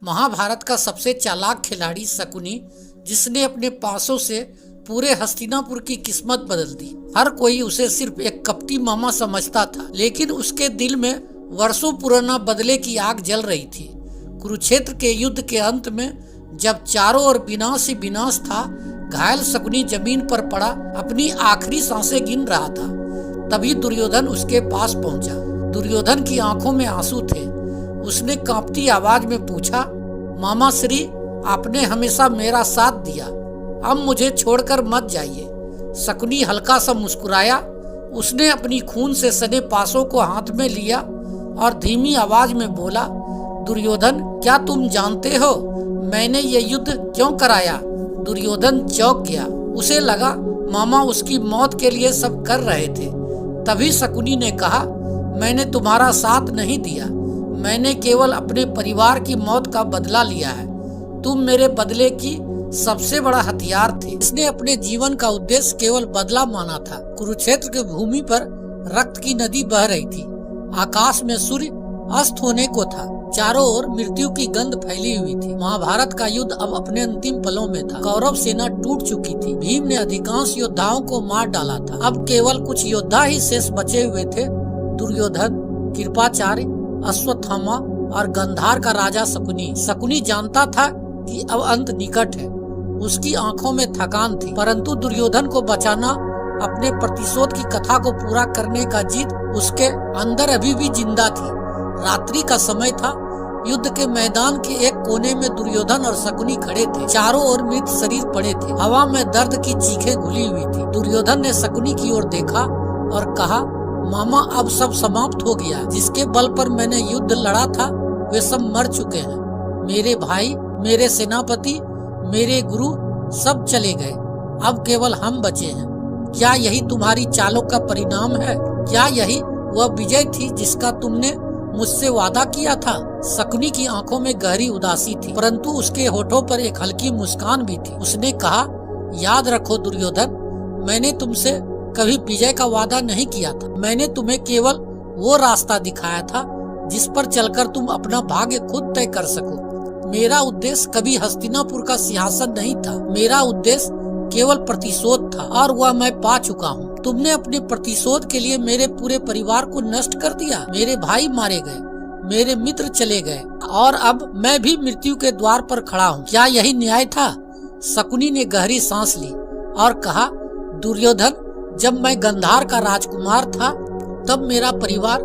महाभारत का सबसे चालाक खिलाड़ी शकुनी, जिसने अपने पासों से पूरे हस्तिनापुर की किस्मत बदल दी। हर कोई उसे सिर्फ एक कपटी मामा समझता था, लेकिन उसके दिल में वर्षों पुराना बदले की आग जल रही थी। कुरुक्षेत्र के युद्ध के अंत में जब चारों ओर विनाश ही विनाश था, घायल शकुनी जमीन पर पड़ा अपनी आखिरी सांसें गिन रहा था। तभी दुर्योधन उसके पास पहुंचा। दुर्योधन की आंखों में आंसू थे। उसने कांपती आवाज में पूछा, मामा श्री, आपने हमेशा मेरा साथ दिया, अब मुझे छोड़कर मत जाइए। शकुनी हल्का सा मुस्कुराया। उसने अपनी खून से सने पासों को हाथ में लिया और धीमी आवाज में बोला, दुर्योधन, क्या तुम जानते हो मैंने ये युद्ध क्यों कराया? दुर्योधन चौंक गया। उसे लगा मामा उसकी मौत के लिए सब कर रहे थे। तभी शकुनी ने कहा, मैंने तुम्हारा साथ नहीं दिया, मैंने केवल अपने परिवार की मौत का बदला लिया है। तुम मेरे बदले की सबसे बड़ा हथियार थे। इसने अपने जीवन का उद्देश्य केवल बदला माना था। कुरुक्षेत्र की भूमि पर रक्त की नदी बह रही थी। आकाश में सूर्य अस्त होने को था। चारों ओर मृत्यु की गंध फैली हुई थी। महाभारत का युद्ध अब अपने अंतिम पलों में था। कौरव सेना टूट चुकी थी। भीम ने अधिकांश योद्धाओं को मार डाला था। अब केवल कुछ योद्धा ही शेष बचे हुए थे। दुर्योधन, कृपाचार्य, अश्वत्थामा और गंधार का राजा शकुनी। शकुनी जानता था कि अब अंत निकट है। उसकी आंखों में थकान थी, परंतु दुर्योधन को बचाना, अपने प्रतिशोध की कथा को पूरा करने का जिद उसके अंदर अभी भी जिंदा थी। रात्रि का समय था। युद्ध के मैदान के एक कोने में दुर्योधन और शकुनी खड़े थे। चारों ओर मृत शरीर पड़े थे। हवा में दर्द की चीखें घुली हुई थी। दुर्योधन ने शकुनी की ओर देखा और कहा, मामा, अब सब समाप्त हो गया। जिसके बल पर मैंने युद्ध लड़ा था वे सब मर चुके हैं। मेरे भाई, मेरे सेनापति, मेरे गुरु सब चले गए। अब केवल हम बचे हैं। क्या यही तुम्हारी चालों का परिणाम है? क्या यही वह विजय थी जिसका तुमने मुझसे वादा किया था? शकुनी की आंखों में गहरी उदासी थी, परंतु उसके होठों पर एक हल्की मुस्कान भी थी। उसने कहा, याद रखो दुर्योधन, मैंने तुमसे कभी विजय का वादा नहीं किया था। मैंने तुम्हें केवल वो रास्ता दिखाया था जिस पर चलकर तुम अपना भाग्य खुद तय कर सको। मेरा उद्देश्य कभी हस्तिनापुर का सिंहासन नहीं था। मेरा उद्देश्य केवल प्रतिशोध था और वह मैं पा चुका हूँ। तुमने अपने प्रतिशोध के लिए मेरे पूरे परिवार को नष्ट कर दिया। मेरे भाई मारे गए, मेरे मित्र चले गए और अब मैं भी मृत्यु के द्वार पर खड़ा हूँ। क्या यही न्याय था? शकुनी ने गहरी सांस ली और कहा, दुर्योधन, जब मैं गंधार का राजकुमार था तब मेरा परिवार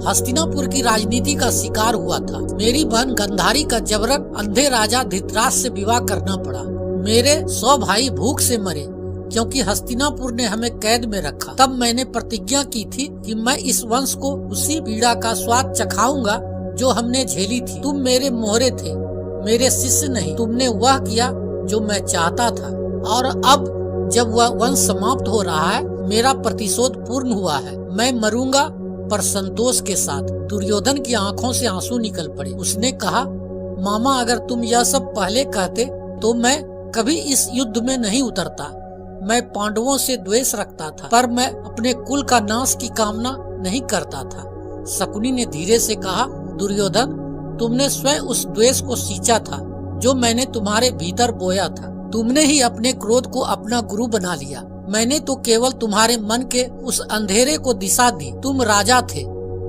हस्तिनापुर की राजनीति का शिकार हुआ था। मेरी बहन गंधारी का जबरन अंधे राजा धृतराष्ट्र से विवाह करना पड़ा। मेरे 100 भाई भूख से मरे क्योंकि हस्तिनापुर ने हमें कैद में रखा। तब मैंने प्रतिज्ञा की थी कि मैं इस वंश को उसी पीड़ा का स्वाद चखाऊंगा जो हमने झेली थी। तुम मेरे मोहरे थे, मेरे शिष्य नहीं। तुमने वह किया जो मैं चाहता था और अब जब वह वंश समाप्त हो रहा है, मेरा प्रतिशोध पूर्ण हुआ है। मैं मरूंगा पर संतोष के साथ। दुर्योधन की आंखों से आंसू निकल पड़े। उसने कहा, मामा, अगर तुम यह सब पहले कहते तो मैं कभी इस युद्ध में नहीं उतरता। मैं पांडवों से द्वेष रखता था, पर मैं अपने कुल का नाश की कामना नहीं करता था। शकुनी ने धीरे से कहा, दुर्योधन, तुमने स्वयं उस द्वेष को सींचा था जो मैंने तुम्हारे भीतर बोया था। तुमने ही अपने क्रोध को अपना गुरु बना लिया। मैंने तो केवल तुम्हारे मन के उस अंधेरे को दिशा दी। तुम राजा थे,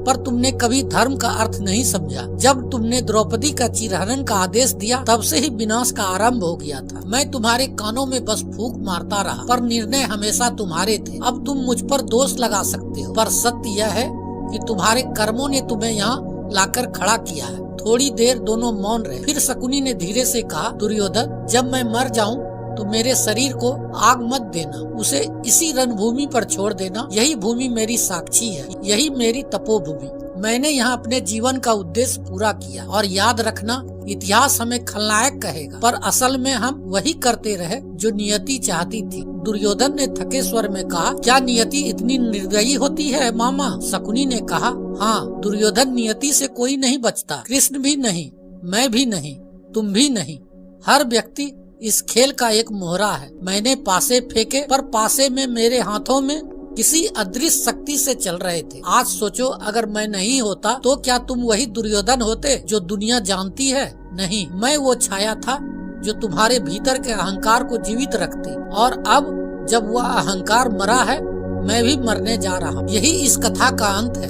पर तुमने कभी धर्म का अर्थ नहीं समझा। जब तुमने द्रौपदी का चिरहरण का आदेश दिया, तब से ही विनाश का आरंभ हो गया था। मैं तुम्हारे कानों में बस फूंक मारता रहा, पर निर्णय हमेशा तुम्हारे थे। अब तुम मुझ पर दोष लगा सकते हो, पर सत्य यह है कि तुम्हारे कर्मों ने तुम्हें यहाँ लाकर खड़ा किया है। थोड़ी देर दोनों मौन रहे। फिर शकुनी ने धीरे से कहा, दुर्योधन, जब मैं मर जाऊं तो मेरे शरीर को आग मत देना, उसे इसी रणभूमि पर छोड़ देना। यही भूमि मेरी साक्षी है, यही मेरी तपोभूमि। मैंने यहाँ अपने जीवन का उद्देश्य पूरा किया। और याद रखना, इतिहास हमें खलनायक कहेगा, पर असल में हम वही करते रहे जो नियति चाहती थी। दुर्योधन ने थके स्वर में कहा, क्या नियति इतनी निर्दयी होती है मामा? शकुनी ने कहा, हाँ दुर्योधन, नियति से कोई नहीं बचता। कृष्ण भी नहीं, मैं भी नहीं, तुम भी नहीं। हर व्यक्ति इस खेल का एक मोहरा है। मैंने पासे फेंके, पर पासे में मेरे हाथों में किसी अदृश्य शक्ति से चल रहे थे। आज सोचो, अगर मैं नहीं होता तो क्या तुम वही दुर्योधन होते जो दुनिया जानती है? नहीं, मैं वो छाया था जो तुम्हारे भीतर के अहंकार को जीवित रखती, और अब जब वह अहंकार मरा है, मैं भी मरने जा रहा हूँ। यही इस कथा का अंत है।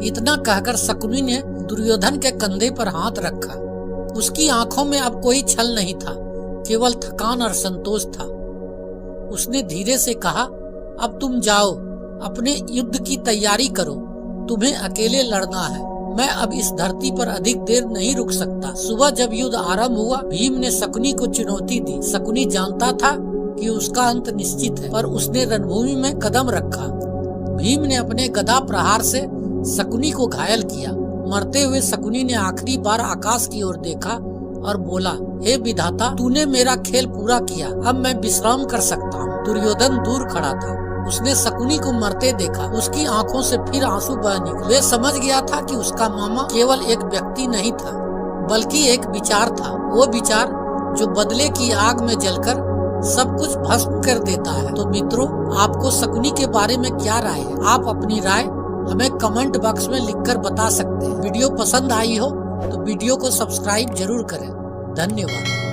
इतना कहकर शकुनी ने दुर्योधन के कंधे पर हाथ रखा। उसकी आंखों में अब कोई छल नहीं था, केवल थकान और संतोष था। उसने धीरे से कहा, अब तुम जाओ, अपने युद्ध की तैयारी करो, तुम्हें अकेले लड़ना है। मैं अब इस धरती पर अधिक देर नहीं रुक सकता। सुबह जब युद्ध आरंभ हुआ, भीम ने शकुनी को चुनौती दी। शकुनी जानता था कि उसका अंत निश्चित है, पर उसने रणभूमि में कदम रखा। भीम ने अपने गदा प्रहार से शकुनी को घायल किया। मरते हुए शकुनी ने आखिरी बार आकाश की ओर देखा और बोला, हे विधाता, तूने मेरा खेल पूरा किया, अब मैं विश्राम कर सकता हूँ। दुर्योधन दूर खड़ा था। उसने शकुनी को मरते देखा। उसकी आंखों से फिर आंसू बह निकले। वे समझ गया था कि उसका मामा केवल एक व्यक्ति नहीं था, बल्कि एक विचार था। वो विचार जो बदले की आग में जलकर सब कुछ भस्म कर देता है। तो मित्रों, आपको शकुनी के बारे में क्या राय है? आप अपनी राय हमें कमेंट बॉक्स में लिखकर बता सकते हैं। वीडियो पसंद आई हो तो वीडियो को सब्सक्राइब जरूर करें। धन्यवाद।